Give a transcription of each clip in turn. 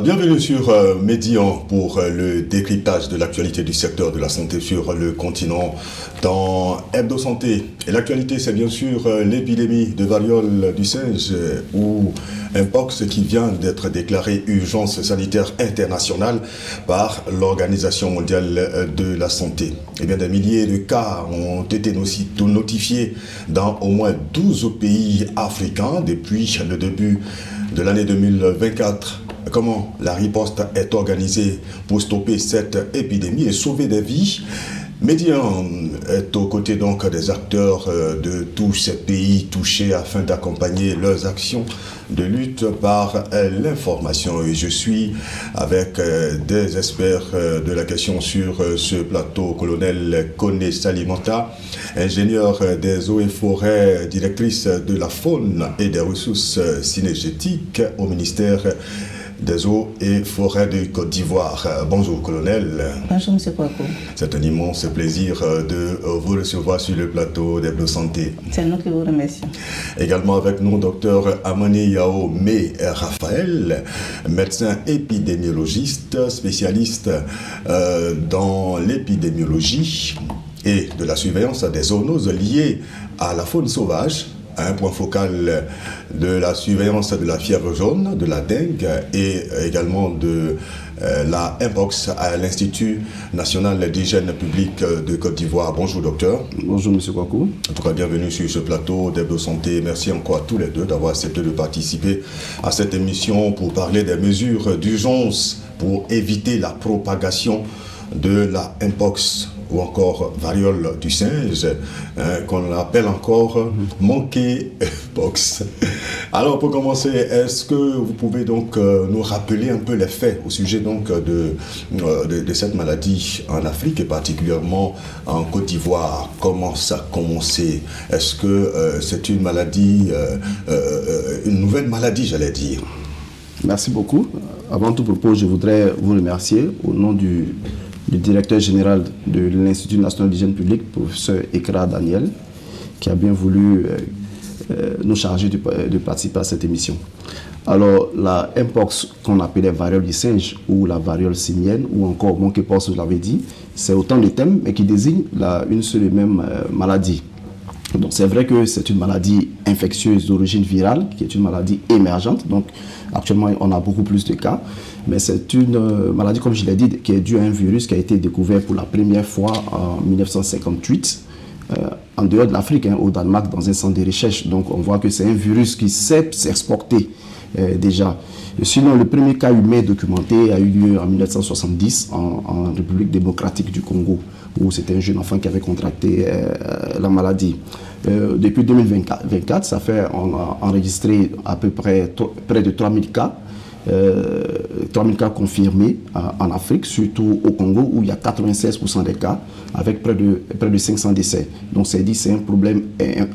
Bienvenue sur Médian pour le décryptage de l'actualité du secteur de la santé sur le continent dans Hebdo Santé. Et l'actualité, c'est bien sûr l'épidémie de variole du singe ou Mpox qui vient d'être déclarée urgence sanitaire internationale par l'Organisation mondiale de la santé. Et bien, des milliers de cas ont été notifiés dans au moins 12 pays africains depuis le début de l'année 2024. Comment la riposte est organisée pour stopper cette épidémie et sauver des vies? Médian est aux côtés donc des acteurs de tous ces pays touchés afin d'accompagner leurs actions de lutte par l'information. Et je suis avec des experts de la question sur ce plateau, colonel Koné Salimata, ingénieur des eaux et forêts, directrice de la faune et des ressources synergétiques au ministère des eaux et forêts de Côte d'Ivoire. Bonjour, colonel. Bonjour, M. Kouakou. C'est un immense plaisir de vous recevoir sur le plateau d'Hebdo Santé. C'est nous qui vous remercions. Également avec nous, Dr Amani Yaomé Raphaël, médecin épidémiologiste, spécialiste dans l'épidémiologie et de la surveillance des zoonoses liées à la faune sauvage. Un point focal de la surveillance de la fièvre jaune, de la dengue et également de la Mpox à l'Institut national d'hygiène publique de Côte d'Ivoire. Bonjour docteur. Bonjour monsieur Kouakou. En tout cas, bienvenue sur ce plateau d'Hebdo Santé. Merci encore à tous les deux d'avoir accepté de participer à cette émission pour parler des mesures d'urgence pour éviter la propagation de la Mpox ou encore variole du singe, qu'on appelle encore monkeypox. Alors pour commencer, est-ce que vous pouvez donc nous rappeler un peu les faits au sujet donc de cette maladie en Afrique et particulièrement en Côte d'Ivoire? Comment ça a commencé? Est-ce que c'est une maladie, une nouvelle maladie, j'allais dire? Merci beaucoup. Avant tout propos, je voudrais vous remercier au nom du directeur général de l'Institut national d'hygiène publique, professeur Ekra Daniel, qui a bien voulu nous charger de participer à cette émission. Alors, la Mpox, qu'on appelait variole du singe, ou la variole simienne, ou encore monkeypox, je l'avais dit, c'est autant de thèmes, mais qui désignent une seule et même maladie. Donc c'est vrai que c'est une maladie infectieuse d'origine virale, qui est une maladie émergente. Donc actuellement, on a beaucoup plus de cas. Mais c'est une maladie, comme je l'ai dit, qui est due à un virus qui a été découvert pour la première fois en 1958, en dehors de l'Afrique, au Danemark, dans un centre de recherche. Donc on voit que c'est un virus qui sait s'exporter déjà. Et sinon, le premier cas humain documenté a eu lieu en 1970 en République démocratique du Congo, où c'était un jeune enfant qui avait contracté la maladie. Depuis 2024, ça fait, on a enregistré à peu près près de 3000 cas. 3000 cas confirmés en Afrique, surtout au Congo où il y a 96% des cas avec près de 500 décès. Donc c'est un problème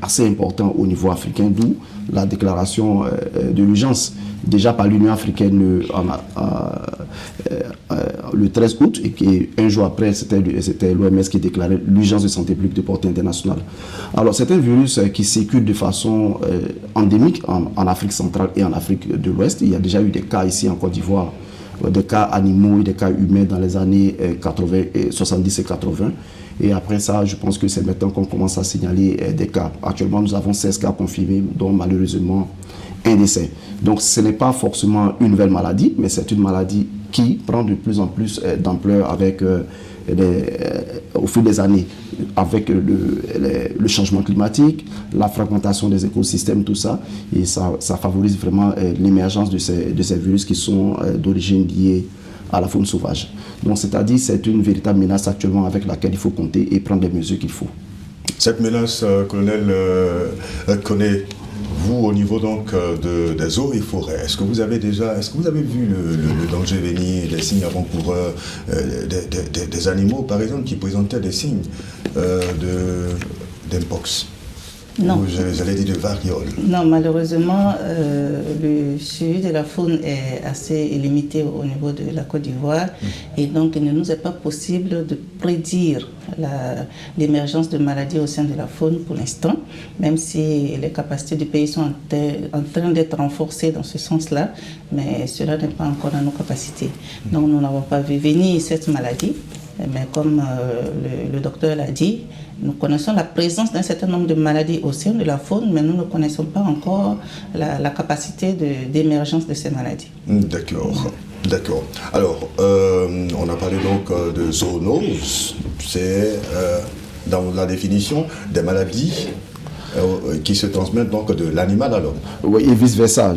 assez important au niveau africain, d'où la déclaration de l'urgence déjà par l'Union africaine le 13 août et un jour après c'était l'OMS qui déclarait l'urgence de santé publique de portée internationale. Alors c'est un virus qui circule de façon endémique en Afrique centrale et en Afrique de l'Ouest. Il y a déjà eu des cas ici en Côte d'Ivoire, des cas animaux et des cas humains dans les années 70 et 80. Et après ça, je pense que c'est maintenant qu'on commence à signaler des cas. Actuellement, nous avons 16 cas confirmés, dont malheureusement un décès. Donc ce n'est pas forcément une nouvelle maladie, mais c'est une maladie qui prend de plus en plus d'ampleur avec au fil des années, avec le changement climatique, la fragmentation des écosystèmes, tout ça, et ça favorise vraiment l'émergence de ces virus qui sont d'origine liée à la faune sauvage. Donc c'est-à-dire c'est une véritable menace actuellement avec laquelle il faut compter et prendre les mesures qu'il faut. Cette menace, colonel connaît vous au niveau donc des eaux et forêts. Est-ce que vous avez vu le danger venir, des signes avant-coureurs, des animaux par exemple qui présentaient des signes d'Mpox? Non. J'allais dire de variole. Non, malheureusement, le suivi de la faune est assez limité au niveau de la Côte d'Ivoire et donc il ne nous est pas possible de prédire l'émergence de maladies au sein de la faune pour l'instant, même si les capacités du pays sont en train d'être renforcées dans ce sens-là, mais cela n'est pas encore dans nos capacités. Donc nous n'avons pas vu venir cette maladie, mais comme le docteur l'a dit, nous connaissons la présence d'un certain nombre de maladies au sein de la faune, mais nous ne connaissons pas encore la capacité d'émergence de ces maladies. D'accord. D'accord. Alors, on a parlé donc de zoonose. C'est dans la définition des maladies qui se transmettent donc de l'animal à l'homme. Oui, et vice-versa.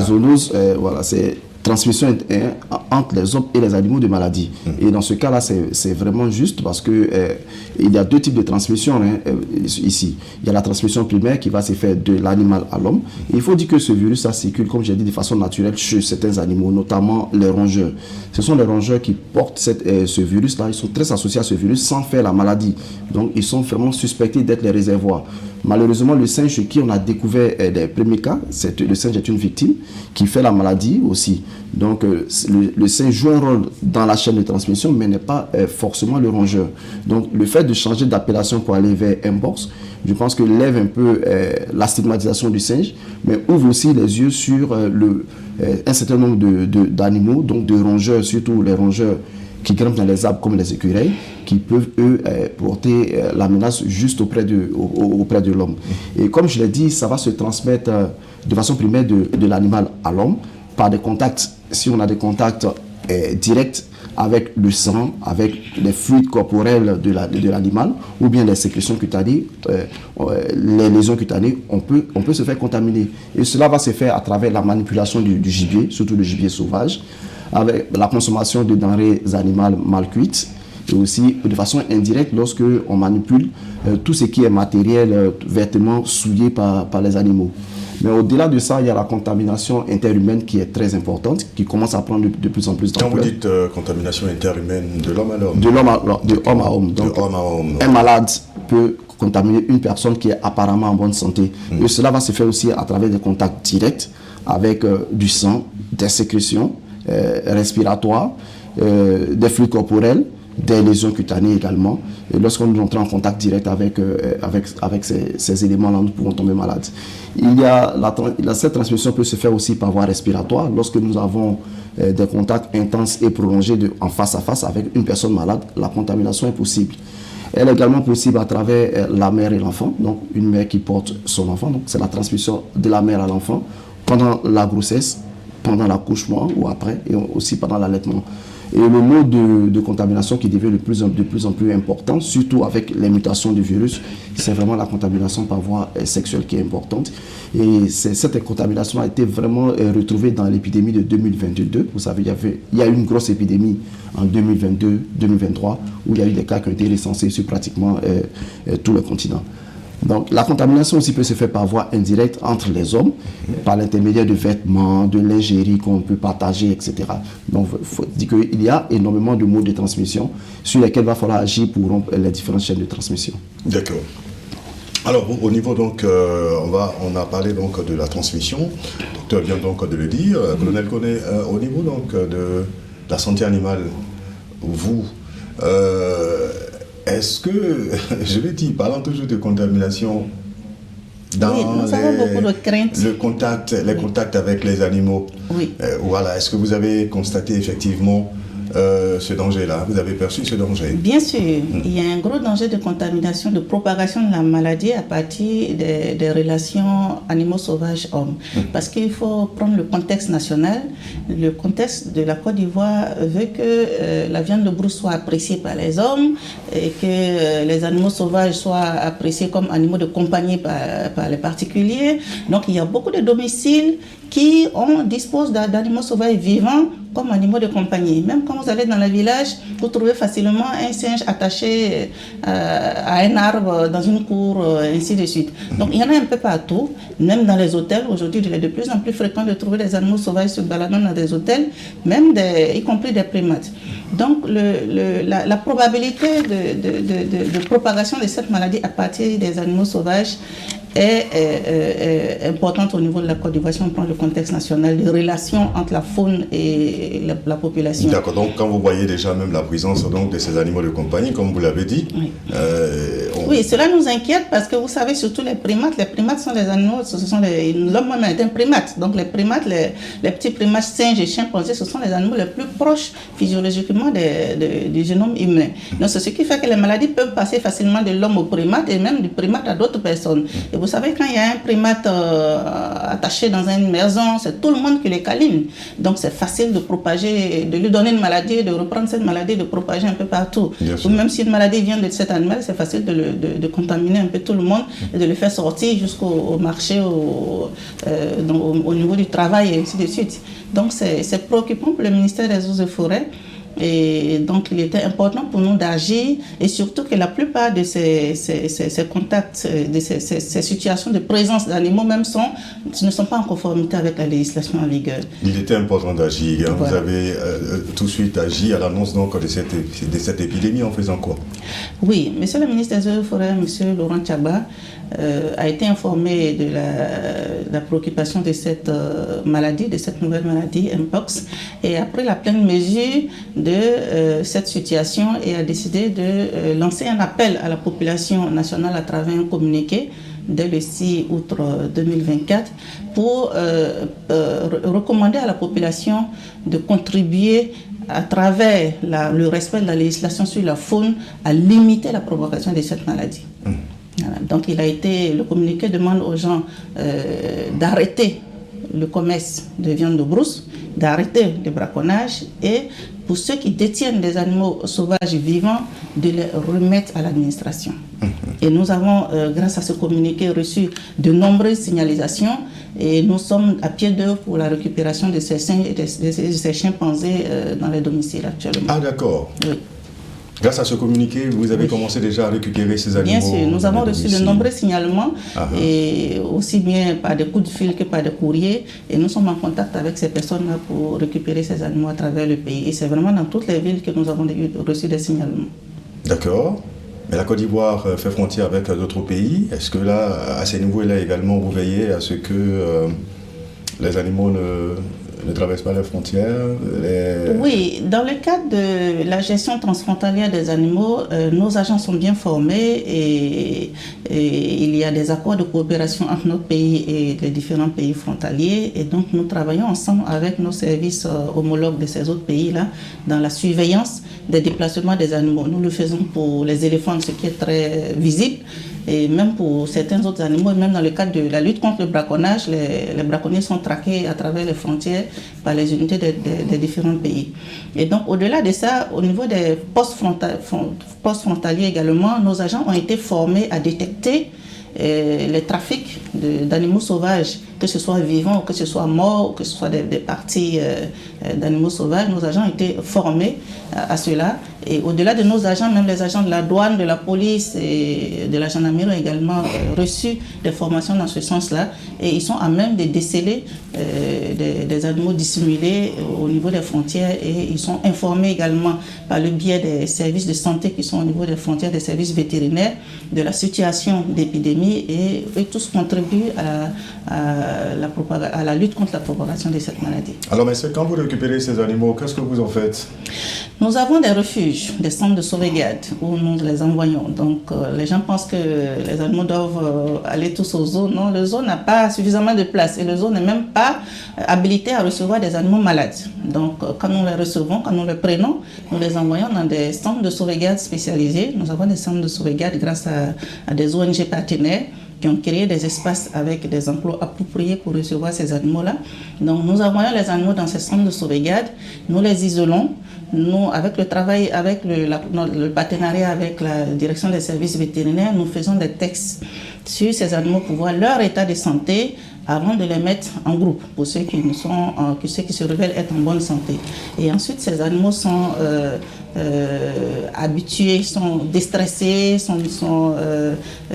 Zoonose, voilà, c'est transmission entre les hommes et les animaux de maladies. Et dans ce cas-là, c'est vraiment juste parce que il y a deux types de transmission ici. Il y a la transmission primaire qui va se faire de l'animal à l'homme. Il faut dire que ce virus, ça circule, comme j'ai dit, de façon naturelle chez certains animaux, notamment les rongeurs. Ce sont les rongeurs qui portent ce virus-là. Ils sont très associés à ce virus sans faire la maladie. Donc, ils sont vraiment suspectés d'être les réservoirs. Malheureusement, le singe chez qui on a découvert les premiers cas, le singe est une victime qui fait la maladie aussi. Donc, le singe joue un rôle dans la chaîne de transmission, mais n'est pas forcément le rongeur. Donc, le fait de changer d'appellation pour aller vers Mpox, je pense que lève un peu la stigmatisation du singe, mais ouvre aussi les yeux sur un certain nombre d'animaux, donc de rongeurs, surtout les rongeurs qui grimpent dans les arbres comme les écureuils, qui peuvent, eux, porter la menace juste auprès de l'homme. Et comme je l'ai dit, ça va se transmettre de façon primaire de l'animal à l'homme, par des contacts. Si on a des contacts directs avec le sang, avec les fluides corporels de l'animal, ou bien les sécrétions cutanées, les lésions cutanées, on peut se faire contaminer. Et cela va se faire à travers la manipulation du gibier, surtout le gibier sauvage, avec la consommation de denrées animales mal cuites, et aussi de façon indirecte lorsque on manipule tout ce qui est matériel, vêtements souillés par les animaux. Mais au-delà de ça, il y a la contamination interhumaine qui est très importante, qui commence à prendre de plus en plus d'ampleur. Quand vous dites contamination interhumaine, de l'homme à l'homme? De homme à homme. Donc, un malade peut contaminer une personne qui est apparemment en bonne santé. Et cela va se faire aussi à travers des contacts directs avec du sang, des sécrétions respiratoires, des fluides corporels, des lésions cutanées également. Et lorsqu'on entre en contact direct avec ces éléments-là, nous pouvons tomber malades. Cette transmission peut se faire aussi par voie respiratoire. Lorsque nous avons des contacts intenses et prolongés en face à face avec une personne malade, la contamination est possible. Elle est également possible à travers la mère et l'enfant, donc une mère qui porte son enfant. Donc c'est la transmission de la mère à l'enfant pendant la grossesse, pendant l'accouchement ou après, et aussi pendant l'allaitement. Et le mode de contamination qui devient de plus en plus important, surtout avec les mutations du virus, c'est vraiment la contamination par voie sexuelle qui est importante. Et cette contamination a été vraiment retrouvée dans l'épidémie de 2022. Vous savez, il y a eu une grosse épidémie en 2022-2023 où il y a eu des cas qui ont été recensés sur pratiquement tout le continent. Donc la contamination aussi peut se faire par voie indirecte entre les hommes, par l'intermédiaire de vêtements, de lingerie qu'on peut partager, etc. Donc il faut dire qu'il y a énormément de modes de transmission sur lesquels il va falloir agir pour rompre les différentes chaînes de transmission. D'accord. Alors au niveau donc, on a parlé donc de la transmission, le docteur vient donc de le dire, colonel Koné, au niveau donc de la santé animale, vous... est-ce que, je l'ai dit, parlant toujours de contamination, dans nous avons beaucoup de craintes. Les contacts avec les animaux, voilà, est-ce que vous avez constaté effectivement ce danger-là? Vous avez perçu ce danger? Bien sûr, il y a un gros danger de contamination, de propagation de la maladie à partir des relations animaux sauvages-hommes. Parce qu'il faut prendre le contexte national. Le contexte de la Côte d'Ivoire veut que la viande de brousse soit appréciée par les hommes et que les animaux sauvages soient appréciés comme animaux de compagnie par les particuliers. Donc il y a beaucoup de domiciles qui disposent d'animaux sauvages vivants comme animaux de compagnie. Même quand vous allez dans le village, vous trouvez facilement un singe attaché à un arbre dans une cour, ainsi de suite. Donc il y en a un peu partout, même dans les hôtels. Aujourd'hui, il est de plus en plus fréquent de trouver des animaux sauvages se baladant dans des hôtels, même y compris des primates. Donc la probabilité de propagation de cette maladie à partir des animaux sauvages est importante au niveau de la Côte d'Ivoire. Si on prend le contexte national, les relations entre la faune et la population. D'accord, donc quand vous voyez déjà même la présence donc, de ces animaux de compagnie, comme vous l'avez dit, oui. Oui, cela nous inquiète parce que vous savez, surtout les primates sont des animaux, l'homme même est un primate. Donc les primates, les petits primates singes et chimpanzés, ce sont les animaux les plus proches physiologiquement du génome humain. Donc c'est ce qui fait que les maladies peuvent passer facilement de l'homme au primate et même du primate à d'autres personnes. Et vous savez, quand il y a un primate attaché dans une maison, c'est tout le monde qui les câline. Donc c'est facile de propager, de lui donner une maladie, de reprendre cette maladie, de propager un peu partout. Ou même si une maladie vient de cet animal, c'est facile de contaminer un peu tout le monde et de le faire sortir jusqu'au marché, au niveau du travail et ainsi de suite. Donc c'est préoccupant pour le ministère des Eaux et Forêts. Et donc il était important pour nous d'agir et surtout que la plupart de ces contacts, de ces situations de présence d'animaux même ne sont pas en conformité avec la législation en vigueur. Il était important d'agir. Voilà. Vous avez tout de suite agi à l'annonce donc de cette épidémie en faisant quoi? Oui, monsieur le ministre des Eaux et Forêts, monsieur Laurent Tchaba, a été informé de la préoccupation de cette maladie, de cette nouvelle maladie, Mpox, et a pris la pleine mesure de cette situation et a décidé de lancer un appel à la population nationale à travers un communiqué dès le 6 août 2024 pour recommander à la population de contribuer à travers le respect de la législation sur la faune à limiter la propagation de cette maladie. Voilà. Donc le communiqué demande aux gens d'arrêter le commerce de viande de brousse, d'arrêter le braconnage et pour ceux qui détiennent des animaux sauvages vivants, de les remettre à l'administration. Et nous avons, grâce à ce communiqué, reçu de nombreuses signalisations et nous sommes à pied d'œuvre pour la récupération de ces singes et de ces chimpanzés dans les domiciles actuellement. Ah d'accord. Oui. Grâce à ce communiqué, vous avez commencé déjà à récupérer ces animaux? Bien sûr, nous avons reçu de nombreux signalements, et aussi bien par des coups de fil que par des courriers. Et nous sommes en contact avec ces personnes-là pour récupérer ces animaux à travers le pays. Et c'est vraiment dans toutes les villes que nous avons reçu des signalements. D'accord. Mais la Côte d'Ivoire fait frontière avec d'autres pays. Est-ce que là, à ces niveaux-là également, vous veillez à ce que les animaux ne traversent pas les frontières? Oui, dans le cadre de la gestion transfrontalière des animaux, nos agents sont bien formés et il y a des accords de coopération entre notre pays et les différents pays frontaliers. Et donc nous travaillons ensemble avec nos services homologues de ces autres pays-là dans la surveillance des déplacements des animaux. Nous le faisons pour les éléphants, ce qui est très visible. Et même pour certains autres animaux, même dans le cadre de la lutte contre le braconnage, les braconniers sont traqués à travers les frontières par les unités des différents pays. Et donc, au-delà de ça, au niveau des postes frontaliers également, nos agents ont été formés à détecter les trafics d'animaux sauvages, que ce soit vivants ou que ce soit morts ou que ce soit des parties d'animaux sauvages. Nos agents ont été formés à cela. Et au-delà de nos agents, même les agents de la douane, de la police et de la gendarmerie ont également reçu des formations dans ce sens-là. Et ils sont à même de déceler des animaux dissimulés au niveau des frontières. Et ils sont informés également par le biais des services de santé qui sont au niveau des frontières, des services vétérinaires, de la situation d'épidémie. Et eux tous contribuent à la lutte contre la propagation de cette maladie. Alors, mais quand vous récupérez ces animaux, qu'est-ce que vous en faites? Nous avons des refuges, des centres de sauvegarde où nous les envoyons. Donc, les gens pensent que les animaux doivent aller tous au zoo. Non, le zoo n'a pas suffisamment de place et le zoo n'est même pas habilité à recevoir des animaux malades. Donc, quand nous les recevons, quand nous les prenons, nous les envoyons dans des centres de sauvegarde spécialisés. Nous avons des centres de sauvegarde grâce à des ONG partenaires qui ont créé des espaces avec des enclos appropriés pour recevoir ces animaux-là. Donc, nous envoyons les animaux dans ces centres de sauvegarde, nous les isolons. Nous, avec le travail, avec le partenariat avec la direction des services vétérinaires, nous faisons des tests sur ces animaux pour voir leur état de santé avant de les mettre en groupe pour ceux qui se révèlent être en bonne santé. Et ensuite, ces animaux sont habitués, sont déstressés, sont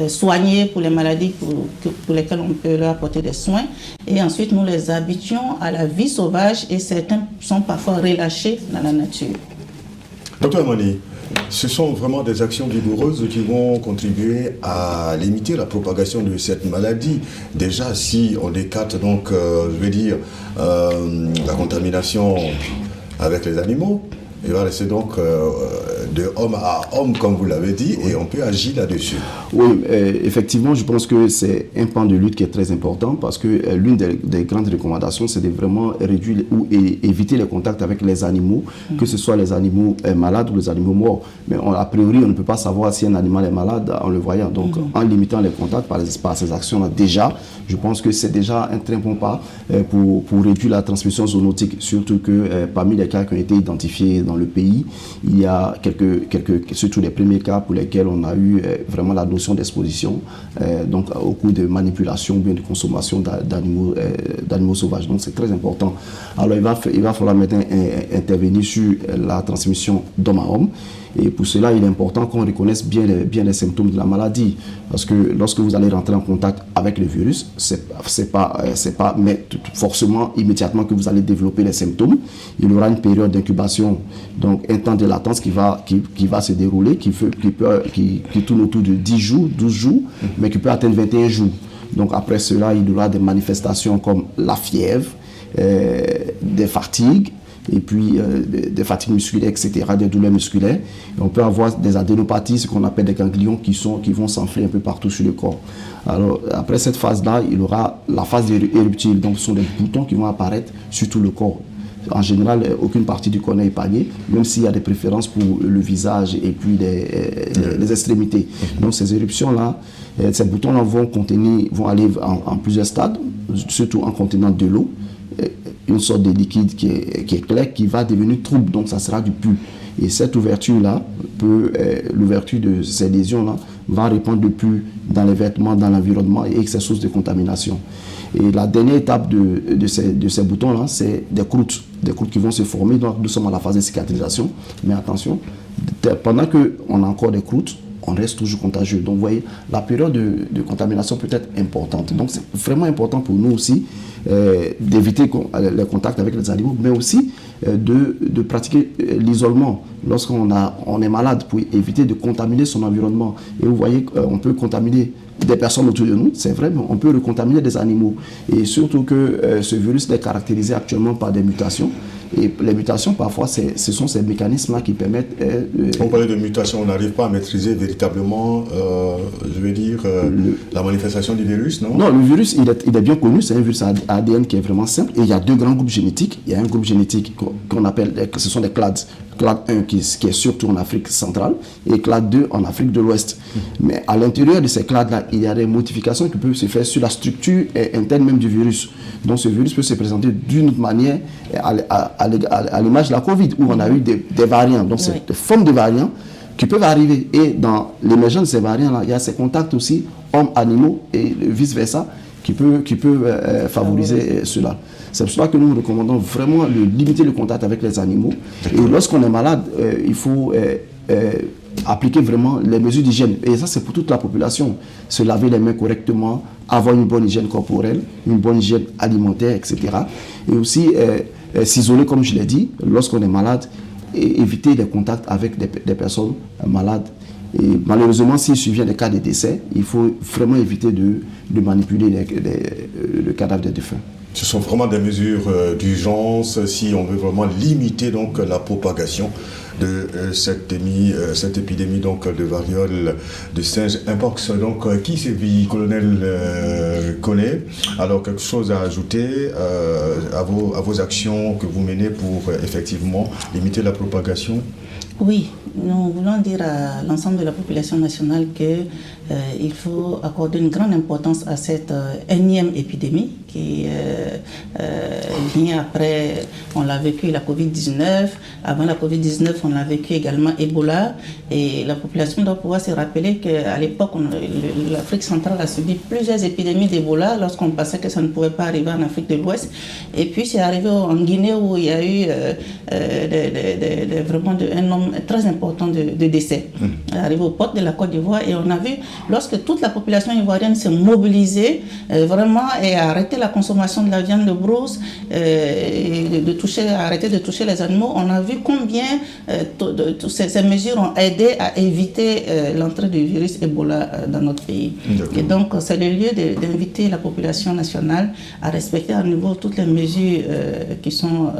soignés pour les maladies pour lesquelles on peut leur apporter des soins. Et ensuite, nous les habituons à la vie sauvage et certains sont parfois relâchés dans la nature. Docteur Mani, Ce sont vraiment des actions vigoureuses qui vont contribuer à limiter la propagation de cette maladie. Déjà, si on écarte donc, la contamination avec les animaux, il va rester donc de homme à homme, comme vous l'avez dit, et on peut agir là-dessus. Oui, effectivement, je pense que c'est un pan de lutte qui est très important parce que l'une des grandes recommandations, c'est de vraiment réduire ou éviter les contacts avec les animaux, que ce soit les animaux malades ou les animaux morts. Mais a priori, on ne peut pas savoir si un animal est malade en le voyant. Donc, en limitant les contacts par ces actions-là, déjà, je pense que c'est déjà un très bon pas pour réduire la transmission zoonotique. Surtout que parmi les cas qui ont été identifiés dans le pays, il y a surtout les premiers cas pour lesquels on a eu vraiment la notion d'exposition, donc au cours de manipulation ou bien de consommation d'animaux sauvages. Donc c'est très important. Alors il va falloir maintenant intervenir sur la transmission d'homme à homme. Et pour cela, il est important qu'on reconnaisse bien les symptômes de la maladie. Parce que lorsque vous allez rentrer en contact avec le virus, c'est pas forcément immédiatement que vous allez développer les symptômes. Il y aura une période d'incubation, donc un temps de latence qui va se dérouler, qui tourne autour de 10 jours, 12 jours, mais qui peut atteindre 21 jours. Donc après cela, il y aura des manifestations comme la fièvre, des fatigues, et puis des fatigues musculaires, etc., des douleurs musculaires. Et on peut avoir des adénopathies, ce qu'on appelle des ganglions qui vont s'enfler un peu partout sur le corps. Alors, après cette phase-là, il y aura la phase éruptive. Donc, ce sont des boutons qui vont apparaître sur tout le corps. En général, aucune partie du corps n'est épargnée, même s'il y a des préférences pour le visage et puis les extrémités. Donc, ces éruptions-là, ces boutons-là vont aller en plusieurs stades, surtout en contenant de l'eau, une sorte de liquide qui est clair, qui va devenir trouble, donc ça sera du pus. Et cette ouverture-là, l'ouverture de ces lésions-là, va répandre du pus dans les vêtements, dans l'environnement et c'est source de contamination. Et la dernière étape de ces boutons-là, c'est des croûtes qui vont se former. Donc nous sommes à la phase de cicatrisation. Mais attention, pendant qu'on a encore des croûtes, on reste toujours contagieux. Donc, vous voyez, la période de contamination peut être importante. Donc, c'est vraiment important pour nous aussi d'éviter les contacts avec les animaux, mais aussi de pratiquer l'isolement lorsqu'on est malade pour éviter de contaminer son environnement. Et vous voyez, on peut contaminer des personnes autour de nous, c'est vrai, mais on peut recontaminer des animaux. Et surtout que ce virus est caractérisé actuellement par des mutations. Et les mutations, parfois, ce sont ces mécanismes-là qui permettent... On parlait de mutations, on n'arrive pas à maîtriser véritablement, la manifestation du virus, non? Non, le virus, il est bien connu, c'est un virus ADN qui est vraiment simple. Et il y a deux grands groupes génétiques. Il y a un groupe génétique qu'on appelle, ce sont des clades. Clade 1 qui est surtout en Afrique centrale et clade 2 en Afrique de l'Ouest. Mais à l'intérieur de ces clades-là, il y a des modifications qui peuvent se faire sur la structure interne même du virus. Donc ce virus peut se présenter d'une autre manière à l'image de la Covid, où on a eu des variants. Donc c'est des formes de variants qui peuvent arriver. Et dans l'émergence de ces variants-là, il y a ces contacts aussi hommes-animaux et vice-versa qui peut favoriser cela. C'est pour cela que nous recommandons vraiment de limiter le contact avec les animaux. Et lorsqu'on est malade, il faut appliquer vraiment les mesures d'hygiène. Et ça, c'est pour toute la population. Se laver les mains correctement, avoir une bonne hygiène corporelle, une bonne hygiène alimentaire, etc. Et aussi s'isoler, comme je l'ai dit, lorsqu'on est malade, et éviter les contacts avec des personnes malades. Et malheureusement, s'il survient des cas de décès, il faut vraiment éviter de manipuler le cadavre des défunts. Ce sont vraiment des mesures d'urgence si on veut vraiment limiter donc la propagation de cette épidémie donc de variole de singe mpox. Donc qui sévit, colonel connaît. Alors quelque chose à ajouter à vos actions que vous menez pour effectivement limiter la propagation? Oui, nous voulons dire à l'ensemble de la population nationale qu'il faut accorder une grande importance à cette énième épidémie qui vient après, on l'a vécu la Covid-19, avant la Covid-19 on a vécu également Ebola et la population doit pouvoir se rappeler qu'à l'époque l'Afrique centrale a subi plusieurs épidémies d'Ebola lorsqu'on pensait que ça ne pouvait pas arriver en Afrique de l'Ouest et puis c'est arrivé en Guinée où il y a eu vraiment un nombre très important de décès. Arrivé aux portes de la Côte d'Ivoire et on a vu lorsque toute la population ivoirienne s'est mobilisée vraiment et a arrêté la consommation de la viande de brousse, et arrêter de toucher les animaux, on a vu combien toutes ces mesures ont aidé à éviter l'entrée du virus Ebola dans notre pays. Et donc, c'est le lieu d'inviter la population nationale à respecter à nouveau toutes les mesures qui sont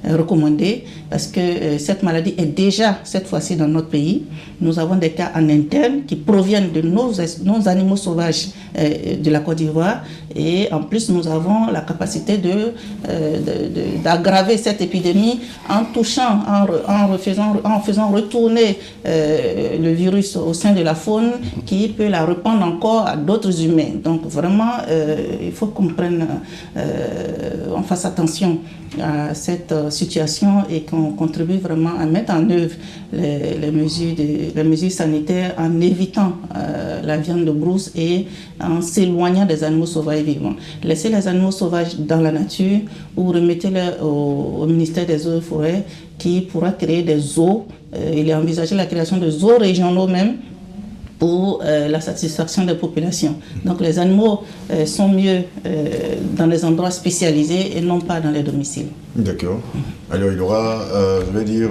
recommandées, parce que cette maladie est déjà, cette fois-ci, dans notre pays. Nous avons des cas en interne qui proviennent de nos animaux sauvages de la Côte d'Ivoire, et en plus, nous avons la capacité d'aggraver cette épidémie en touchant, en faisant retourner le virus au sein de la faune, qui peut la répandre encore à d'autres humains. Donc vraiment, il faut qu'on on fasse attention à cette situation et qu'on contribue vraiment à mettre en œuvre les mesures sanitaires en évitant la viande de brousse et en s'éloignant des animaux sauvages vivants. Laissez les animaux sauvages dans la nature ou remettez-les au ministère des Eaux et Forêts, qui pourra créer des zoos. Il est envisagé la création de zoos régionaux même, pour la satisfaction des populations. Donc les animaux sont mieux dans les endroits spécialisés et non pas dans les domiciles. D'accord. Alors il y aura, je vais dire,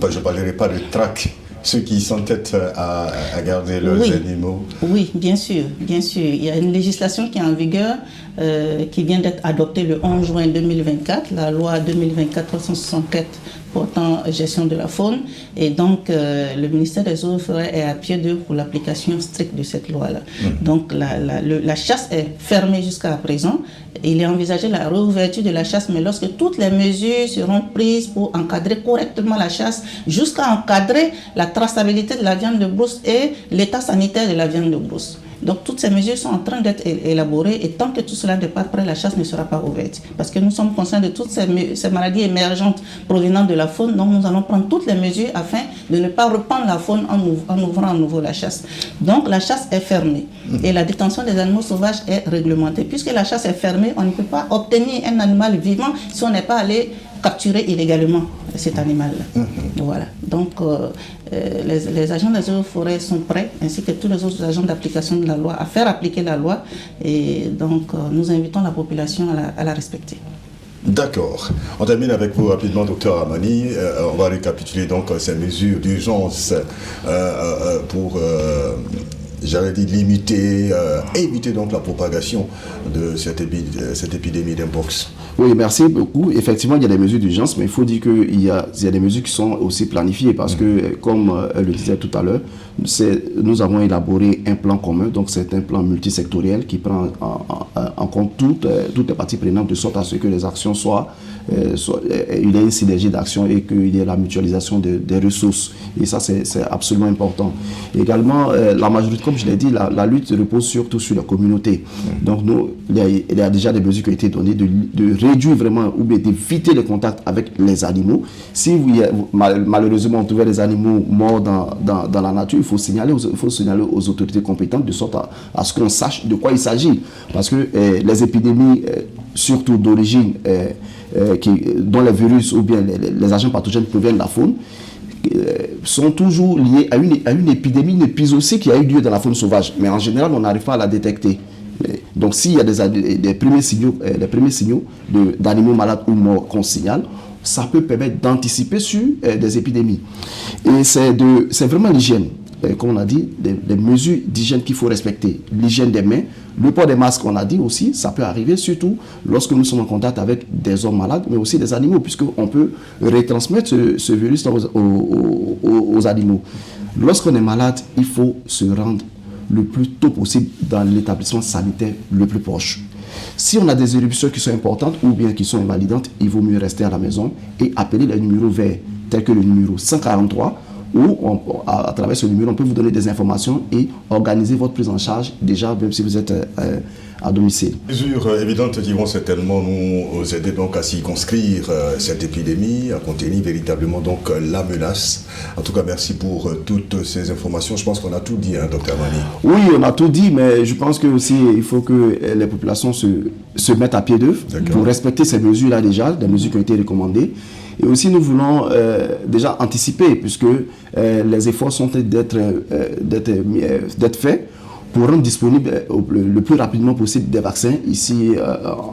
je ne parlerai pas de traque, ceux qui s'entêtent à garder leurs animaux. Oui, bien sûr, bien sûr. Il y a une législation qui est en vigueur, qui vient d'être adoptée le 11 juin 2024, la loi 2024-364 portant gestion de la faune, et donc le ministère des Eaux et Forêts est à pied d'œuvre pour l'application stricte de cette loi-là. Donc la chasse est fermée jusqu'à présent. Il est envisagé la réouverture de la chasse, mais lorsque toutes les mesures seront prises pour encadrer correctement la chasse, jusqu'à encadrer la traçabilité de la viande de brousse et l'état sanitaire de la viande de brousse. Donc toutes ces mesures sont en train d'être élaborées, et tant que tout cela n'est pas prêt, la chasse ne sera pas ouverte. Parce que nous sommes conscients de toutes ces maladies émergentes provenant de la faune, donc nous allons prendre toutes les mesures afin de ne pas reprendre la faune en ouvrant à nouveau la chasse. Donc la chasse est fermée et la détention des animaux sauvages est réglementée. Puisque la chasse est fermée, on ne peut pas obtenir un animal vivant si on n'est pas allé capturer illégalement cet animal-là. Voilà. Donc, les agents des eaux et forêts sont prêts, ainsi que tous les autres agents d'application de la loi, à faire appliquer la loi. Et donc, nous invitons la population à la respecter. D'accord. On termine avec vous rapidement, docteur Amani. On va récapituler donc ces mesures d'urgence pour... j'allais dire limiter, éviter donc la propagation de cette épidémie d'Mpox. Oui, merci beaucoup. Effectivement, il y a des mesures d'urgence, mais il faut dire qu'il y a des mesures qui sont aussi planifiées parce que, comme elle le disait tout à l'heure, nous avons élaboré un plan commun, donc c'est un plan multisectoriel qui prend en compte toutes les parties prenantes de sorte à ce que les actions il y ait une synergie d'action et qu'il y ait la mutualisation des ressources. Et ça, c'est absolument important. Également, la majorité, comme je l'ai dit, la lutte repose surtout sur la communauté. Donc, il y a déjà des mesures qui ont été données de réduire vraiment ou bien d'éviter les contacts avec les animaux. Si malheureusement on trouvait des animaux morts dans la nature, il faut signaler aux autorités compétentes de sorte à ce qu'on sache de quoi il s'agit. Parce que les épidémies, surtout d'origine, dont les virus ou bien les agents pathogènes proviennent de la faune, sont toujours liés à une épidémie, une épizootie qui a eu lieu dans la faune sauvage. Mais en général, on n'arrive pas à la détecter. Donc, s'il y a des premiers signaux d'animaux malades ou morts qu'on signale, ça peut permettre d'anticiper sur des épidémies. Et c'est vraiment l'hygiène. Comme on a dit, des mesures d'hygiène qu'il faut respecter. L'hygiène des mains, le port des masques, on a dit aussi, ça peut arriver surtout lorsque nous sommes en contact avec des hommes malades, mais aussi des animaux, puisqu'on peut retransmettre ce virus aux animaux. Lorsqu'on est malade, il faut se rendre le plus tôt possible dans l'établissement sanitaire le plus proche. Si on a des éruptions qui sont importantes ou bien qui sont invalidantes, il vaut mieux rester à la maison et appeler les numéros verts, tels que le numéro 143, où à travers ce numéro, on peut vous donner des informations et organiser votre prise en charge, déjà, même si vous êtes à domicile. Mesures évidentes qui vont certainement nous aider donc à circonscrire cette épidémie, à contenir véritablement donc la menace. En tout cas, merci pour toutes ces informations. Je pense qu'on a tout dit, hein, docteur Amani. Oui, on a tout dit, mais je pense que aussi il faut que les populations se mettent à pied d'œuvre pour respecter ces mesures-là déjà, des mesures qui ont été recommandées. Et aussi, nous voulons déjà anticiper, puisque les efforts sont d'être faits pour rendre disponible le plus rapidement possible des vaccins ici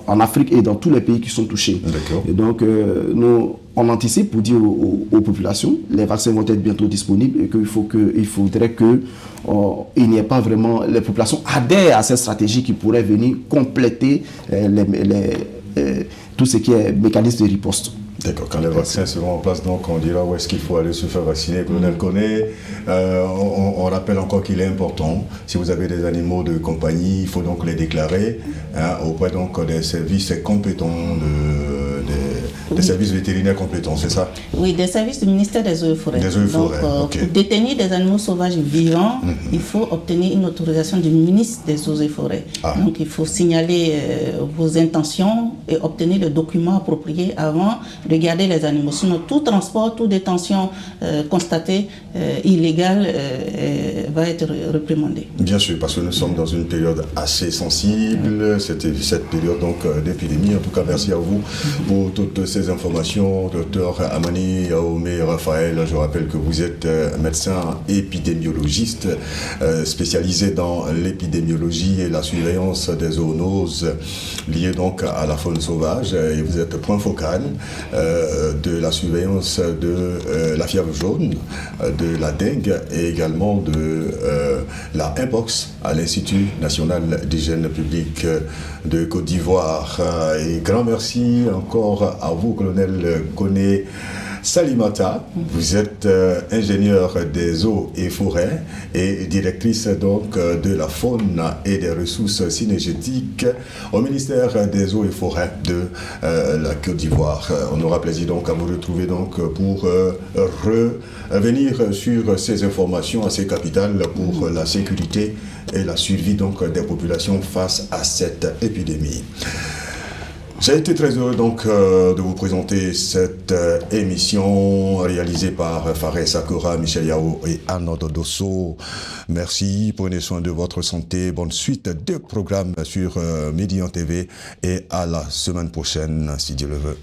en Afrique et dans tous les pays qui sont touchés. Et donc, nous, on anticipe pour dire aux populations, les vaccins vont être bientôt disponibles et qu'il faudrait qu'il n'y ait pas vraiment, les populations adhèrent à cette stratégie qui pourrait venir compléter tout ce qui est mécanisme de riposte. D'accord, quand les vaccins seront en place, donc on dira où est-ce qu'il faut aller se faire vacciner. Le colonel connaît, on rappelle encore qu'il est important, si vous avez des animaux de compagnie, il faut donc les déclarer auprès donc des services compétents, des services vétérinaires compétents, c'est ça? Oui, des services du ministère des Eaux et Forêts. Des Eaux et Forêts, ok. Pour détenir des animaux sauvages vivants, il faut obtenir une autorisation du ministre des Eaux et Forêts. Donc il faut signaler vos intentions et obtenir le document approprié avant de garder les animaux. Sinon, tout transport, toute détention constatée illégale va être réprimandée. Bien sûr, parce que nous sommes dans une période assez sensible, cette période donc d'épidémie. En tout cas, merci à vous pour toutes ces informations. Docteur Amani Aomé Raphaël, je rappelle que vous êtes médecin épidémiologiste spécialisé dans l'épidémiologie et la surveillance des zoonoses liées donc à la faune sauvage, et vous êtes point focal de la surveillance de la fièvre jaune, de la dengue et également de la Mpox à l'Institut national d'hygiène publique de Côte d'Ivoire. Et grand merci encore à vous, colonel Koné Salimata. Vous êtes ingénieur des eaux et forêts et directrice donc de la faune et des ressources synergétiques au ministère des eaux et forêts de la Côte d'Ivoire. On aura plaisir donc à vous retrouver donc pour revenir sur ces informations assez capitales pour la sécurité et la survie donc des populations face à cette épidémie. J'ai été très heureux donc de vous présenter cette émission réalisée par Fares Sakura, Michel Yao et Arnaud Dosso. Merci, prenez soin de votre santé. Bonne suite de programmes sur Médian TV et à la semaine prochaine, si Dieu le veut.